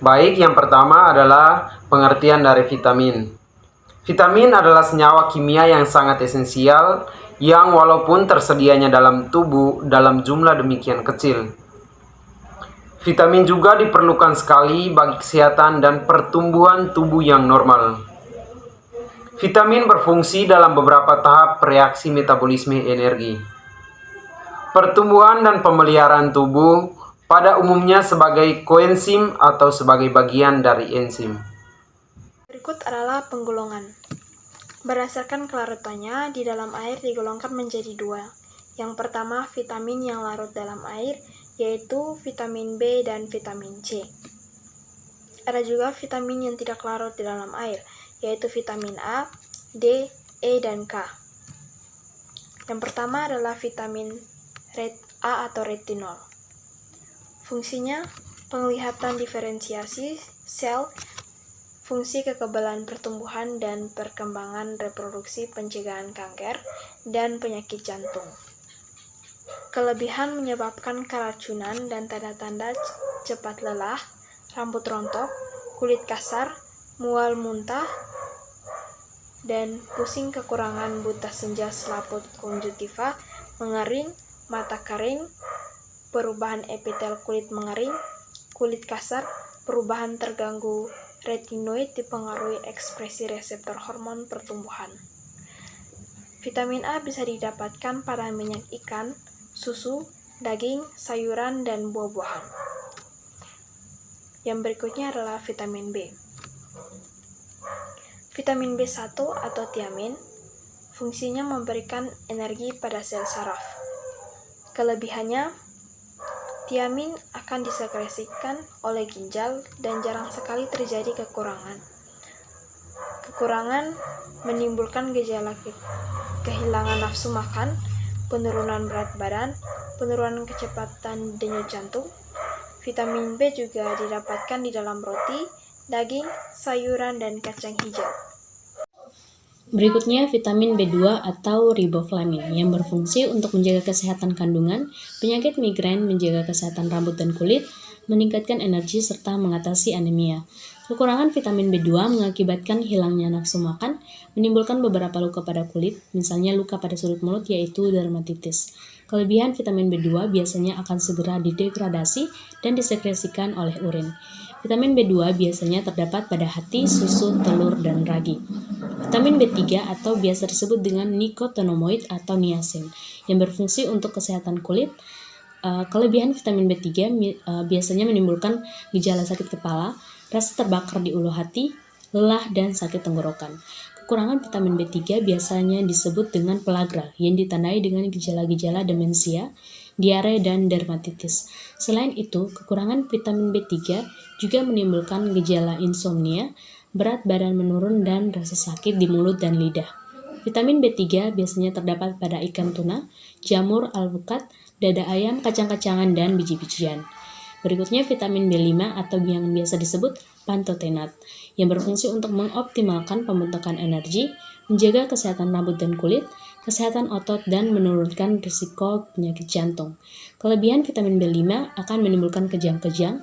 Baik, yang pertama adalah pengertian dari vitamin. Vitamin adalah senyawa kimia yang sangat esensial yang walaupun tersedianya dalam tubuh dalam jumlah demikian kecil. Vitamin juga diperlukan sekali bagi kesehatan dan pertumbuhan tubuh yang normal. Vitamin berfungsi dalam beberapa tahap reaksi metabolisme energi. Pertumbuhan dan pemeliharaan tubuh pada umumnya sebagai koenzim atau sebagai bagian dari enzim. Berikut adalah penggolongan. Berdasarkan kelarutannya, di dalam air digolongkan menjadi dua. Yang pertama, vitamin yang larut dalam air, yaitu vitamin B dan vitamin C. Ada juga vitamin yang tidak larut di dalam air, yaitu vitamin A, D, E, dan K. Yang pertama adalah vitamin A atau retinol. Fungsinya, penglihatan diferensiasi sel, fungsi kekebalan pertumbuhan dan perkembangan reproduksi, pencegahan kanker, dan penyakit jantung. Kelebihan menyebabkan keracunan dan tanda-tanda cepat lelah, rambut rontok, kulit kasar, mual muntah, dan pusing, kekurangan, buta senja, selaput, konjungtiva, mengering, mata kering, perubahan epitel kulit mengering, kulit kasar, perubahan terganggu retinoid dipengaruhi ekspresi reseptor hormon pertumbuhan. Vitamin A bisa didapatkan pada minyak ikan, susu, daging, sayuran, dan buah-buahan. Yang berikutnya adalah vitamin B. Vitamin B1 atau tiamin, fungsinya memberikan energi pada sel saraf. Kelebihannya, tiamin akan disekresikan oleh ginjal dan jarang sekali terjadi kekurangan. Kekurangan menimbulkan gejala kehilangan nafsu makan, penurunan berat badan, penurunan kecepatan denyut jantung. Vitamin B juga didapatkan di dalam roti, daging, sayuran, dan kacang hijau. Berikutnya vitamin B2 atau riboflavin yang berfungsi untuk menjaga kesehatan kandungan, penyakit migrain, menjaga kesehatan rambut dan kulit, meningkatkan energi serta mengatasi anemia. Kekurangan vitamin B2 mengakibatkan hilangnya nafsu makan, menimbulkan beberapa luka pada kulit, misalnya luka pada sudut mulut yaitu dermatitis. Kelebihan vitamin B2 biasanya akan segera didegradasi dan disekresikan oleh urin. Vitamin B2 biasanya terdapat pada hati, susu, telur, dan ragi. Vitamin B3 atau biasa disebut dengan nikotinoid atau niacin yang berfungsi untuk kesehatan kulit. Kelebihan vitamin B3 biasanya menimbulkan gejala sakit kepala, rasa terbakar di ulu hati, lelah, dan sakit tenggorokan. Kekurangan vitamin B3 biasanya disebut dengan pelagra yang ditandai dengan gejala-gejala demensia, diare, dan dermatitis. Selain itu, kekurangan vitamin B3 juga menimbulkan gejala insomnia, berat badan menurun, dan rasa sakit di mulut dan lidah. Vitamin B3 biasanya terdapat pada ikan tuna, jamur, alpukat, dada ayam, kacang-kacangan, dan biji-bijian. Berikutnya vitamin B5 atau yang biasa disebut pantotenat yang berfungsi untuk mengoptimalkan pembentukan energi, menjaga kesehatan rambut dan kulit, kesehatan otot, dan menurunkan risiko penyakit jantung. Kelebihan vitamin B5 akan menimbulkan kejang-kejang.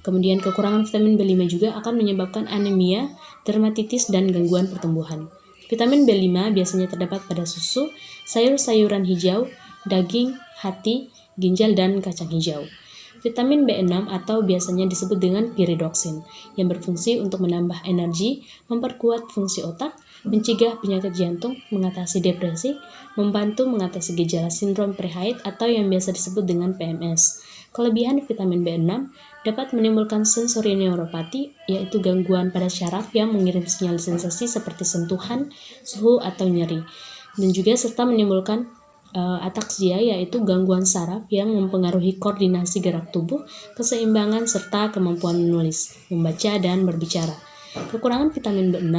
Kemudian kekurangan vitamin B5 juga akan menyebabkan anemia, dermatitis, dan gangguan pertumbuhan. Vitamin B5 biasanya terdapat pada susu, sayur-sayuran hijau, daging, hati, ginjal, dan kacang hijau. Vitamin B6 atau biasanya disebut dengan piridoksin yang berfungsi untuk menambah energi, memperkuat fungsi otak, mencegah penyakit jantung, mengatasi depresi, membantu mengatasi gejala sindrom prehaid atau yang biasa disebut dengan PMS. Kelebihan vitamin B6 dapat menimbulkan sensori neuropati, yaitu gangguan pada syaraf yang mengirim sinyal sensasi seperti sentuhan, suhu, atau nyeri, dan juga serta menimbulkan ataksia, yaitu gangguan saraf yang mempengaruhi koordinasi gerak tubuh, keseimbangan, serta kemampuan menulis, membaca, dan berbicara. Kekurangan vitamin B6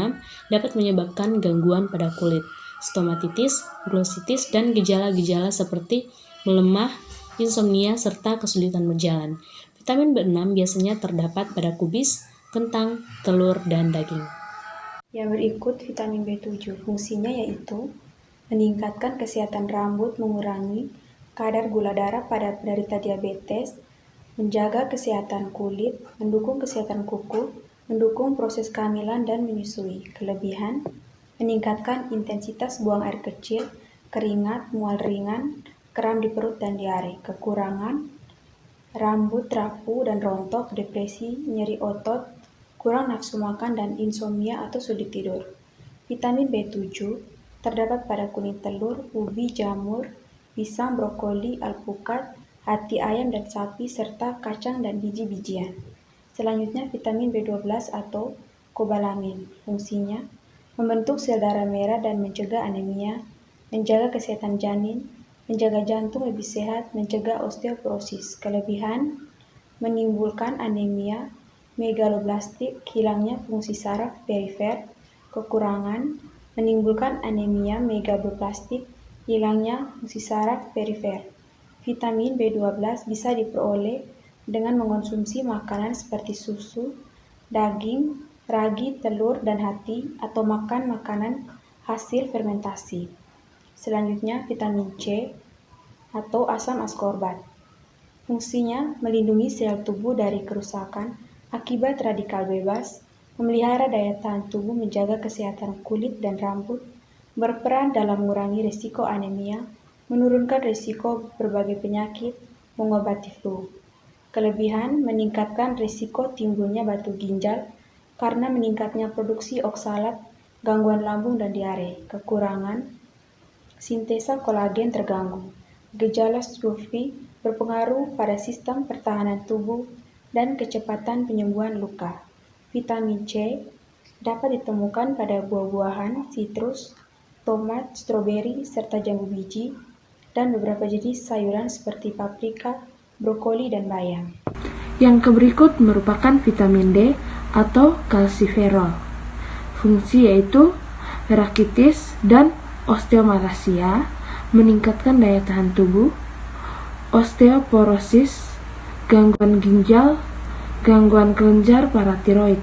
dapat menyebabkan gangguan pada kulit, stomatitis, glositis, dan gejala-gejala seperti melemah, insomnia, serta kesulitan berjalan. Vitamin B6 biasanya terdapat pada kubis, kentang, telur, dan daging. Yang berikut vitamin B7, fungsinya yaitu meningkatkan kesehatan rambut, mengurangi kadar gula darah pada penderita diabetes, menjaga kesehatan kulit, mendukung kesehatan kuku, mendukung proses kehamilan dan menyusui. Kelebihan, meningkatkan intensitas buang air kecil, keringat, mual ringan, kram di perut dan diare. Kekurangan, rambut rapuh dan rontok, depresi, nyeri otot, kurang nafsu makan dan insomnia atau sulit tidur. Vitamin B7 terdapat pada kuning telur, ubi, jamur, pisang, brokoli, alpukat, hati ayam dan sapi, serta kacang dan biji-bijian. Selanjutnya, vitamin B12 atau kobalamin. Fungsinya, membentuk sel darah merah dan mencegah anemia, menjaga kesehatan janin, menjaga jantung lebih sehat, mencegah osteoporosis. Kelebihan, menimbulkan anemia, megaloblastik, hilangnya fungsi saraf perifer. Kekurangan, menimbulkan anemia, megaloblastik, hilangnya fungsi saraf perifer. Vitamin B12 bisa diperoleh dengan mengonsumsi makanan seperti susu, daging, ragi, telur, dan hati, atau makan makanan hasil fermentasi. Selanjutnya, vitamin C atau asam askorbat. Fungsinya melindungi sel tubuh dari kerusakan akibat radikal bebas, memelihara daya tahan tubuh, menjaga kesehatan kulit dan rambut, berperan dalam mengurangi risiko anemia, menurunkan risiko berbagai penyakit, mengobati flu. Kelebihan, meningkatkan risiko timbulnya batu ginjal karena meningkatnya produksi oksalat, gangguan lambung dan diare. Kekurangan, sintesa kolagen terganggu. Gejala strofi berpengaruh pada sistem pertahanan tubuh dan kecepatan penyembuhan luka. Vitamin C dapat ditemukan pada buah-buahan, sitrus, tomat, stroberi, serta jambu biji, dan beberapa jenis sayuran seperti paprika, brokoli, dan bayam. Yang berikut merupakan vitamin D atau kalsiferol. Fungsi yaitu rakitis dan osteomalacia, meningkatkan daya tahan tubuh, osteoporosis, gangguan ginjal, gangguan kelenjar paratiroid.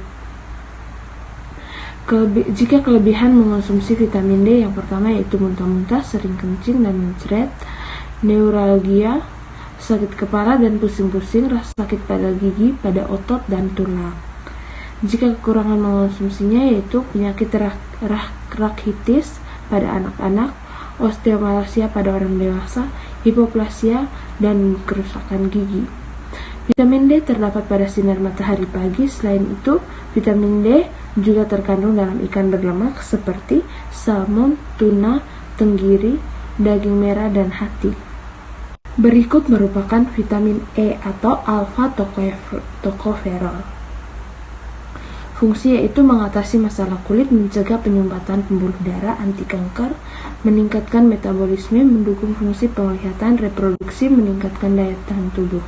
Jika kelebihan mengonsumsi vitamin D, yang pertama yaitu muntah-muntah, sering kencing dan mencret, neuralgia, sakit kepala dan pusing-pusing, rasa sakit pada gigi, pada otot dan tulang. Jika kekurangan mengonsumsinya yaitu penyakit rakitis pada anak-anak, osteomalacia pada orang dewasa, hipoplasia, dan kerusakan gigi. Vitamin D terdapat pada sinar matahari pagi. Selain itu, vitamin D juga terkandung dalam ikan berlemak seperti salmon, tuna, tenggiri, daging merah, dan hati. Berikut merupakan vitamin E atau alpha tocoferol. Fungsi yaitu mengatasi masalah kulit, mencegah penyumbatan pembuluh darah, anti kanker, meningkatkan metabolisme, mendukung fungsi penglihatan, reproduksi, meningkatkan daya tahan tubuh.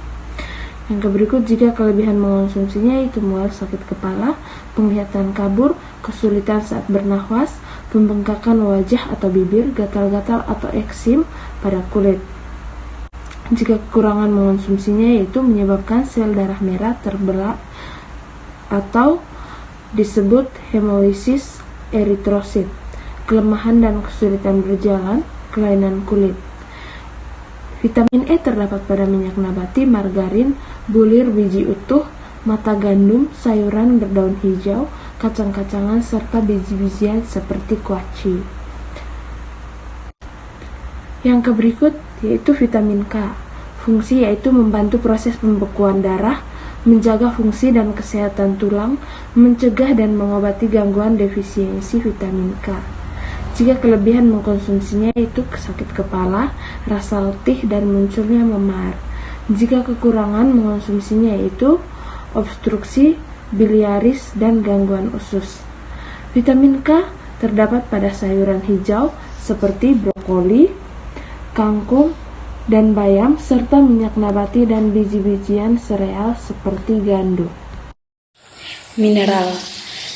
Yang berikut, jika kelebihan mengonsumsinya yaitu mual, sakit kepala, penglihatan kabur, kesulitan saat bernafas, pembengkakan wajah atau bibir, gatal-gatal atau eksim pada kulit. Jika kekurangan mengonsumsinya yaitu menyebabkan sel darah merah terbelah atau disebut hemolisis eritrosit, kelemahan dan kesulitan berjalan, kelainan kulit. Vitamin E terdapat pada minyak nabati, margarin, bulir biji utuh, mata gandum, sayuran berdaun hijau, kacang-kacangan, serta biji-bijian seperti kuaci. Yang berikut yaitu vitamin K. Fungsi yaitu membantu proses pembekuan darah, menjaga fungsi dan kesehatan tulang, mencegah dan mengobati gangguan defisiensi vitamin K. Jika kelebihan mengkonsumsinya yaitu sakit kepala, rasa letih, dan munculnya memar. Jika kekurangan mengonsumsinya yaitu obstruksi biliaris dan gangguan usus. Vitamin K terdapat pada sayuran hijau seperti brokoli, kangkung, dan bayam, serta minyak nabati dan biji-bijian sereal seperti gandum. Mineral.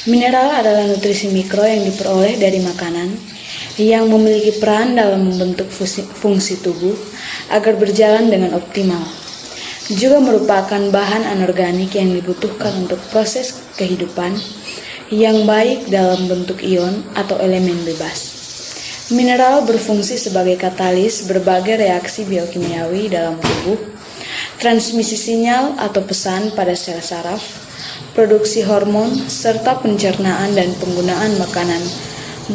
Mineral adalah nutrisi mikro yang diperoleh dari makanan yang memiliki peran dalam membentuk fungsi tubuh agar berjalan dengan optimal. Juga merupakan bahan anorganik yang dibutuhkan untuk proses kehidupan yang baik dalam bentuk ion atau elemen bebas. Mineral berfungsi sebagai katalis berbagai reaksi biokimiawi dalam tubuh, transmisi sinyal atau pesan pada sel saraf, produksi hormon, serta pencernaan dan penggunaan makanan,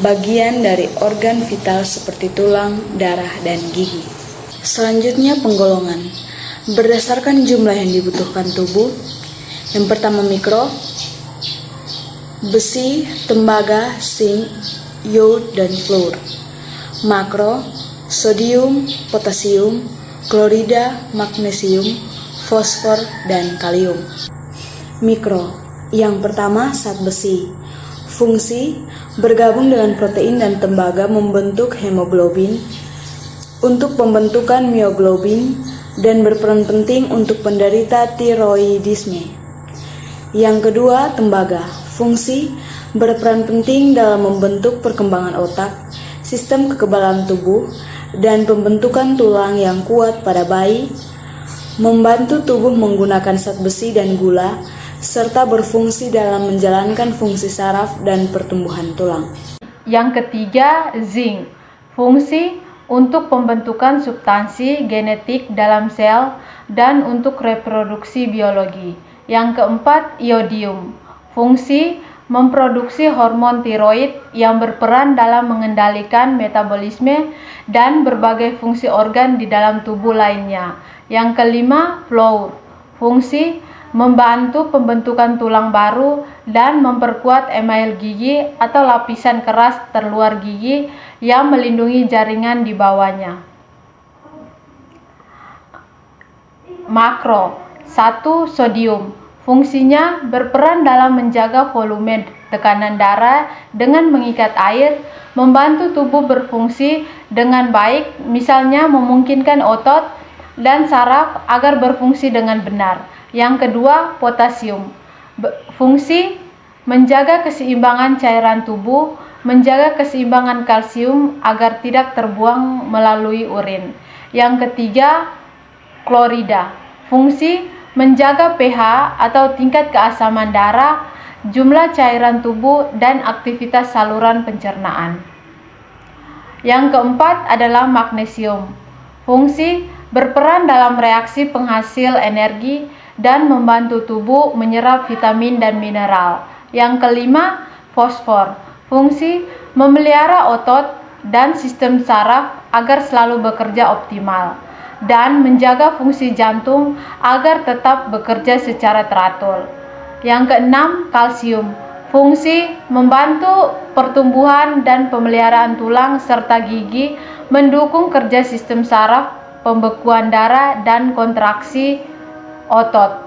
bagian dari organ vital seperti tulang, darah, dan gigi. Selanjutnya penggolongan. Berdasarkan jumlah yang dibutuhkan tubuh, yang pertama mikro, besi, tembaga, zinc, iod, dan fluor. Makro, sodium, potasium, klorida, magnesium, fosfor, dan kalium. Mikro, yang pertama zat besi. Fungsi, bergabung dengan protein dan tembaga membentuk hemoglobin, untuk pembentukan mioglobin, dan berperan penting untuk penderita tiroidisme. Yang kedua, tembaga. Fungsi, berperan penting dalam membentuk perkembangan otak, sistem kekebalan tubuh, dan pembentukan tulang yang kuat pada bayi, membantu tubuh menggunakan zat besi dan gula, serta berfungsi dalam menjalankan fungsi saraf dan pertumbuhan tulang. Yang ketiga, zinc. Fungsi untuk pembentukan substansi genetik dalam sel dan untuk reproduksi biologi. Yang keempat, iodium. Fungsi memproduksi hormon tiroid yang berperan dalam mengendalikan metabolisme dan berbagai fungsi organ di dalam tubuh lainnya. Yang kelima, fluor. Fungsi membantu pembentukan tulang baru dan memperkuat email gigi atau lapisan keras terluar gigi yang melindungi jaringan di bawahnya. Makro. 1. Sodium. Fungsinya berperan dalam menjaga volume tekanan darah dengan mengikat air, membantu tubuh berfungsi dengan baik, misalnya memungkinkan otot dan saraf agar berfungsi dengan benar. Yang kedua, potasium. Fungsi menjaga keseimbangan cairan tubuh, menjaga keseimbangan kalsium agar tidak terbuang melalui urin. Yang ketiga, klorida. Fungsi menjaga pH atau tingkat keasaman darah, jumlah cairan tubuh, dan aktivitas saluran pencernaan. Yang keempat adalah magnesium. Fungsi berperan dalam reaksi penghasil energi dan membantu tubuh menyerap vitamin dan mineral. Yang kelima, fosfor. Fungsi memelihara otot dan sistem saraf agar selalu bekerja optimal dan menjaga fungsi jantung agar tetap bekerja secara teratur. Yang keenam, kalsium. Fungsi membantu pertumbuhan dan pemeliharaan tulang serta gigi, mendukung kerja sistem saraf, pembekuan darah, dan kontraksi otot.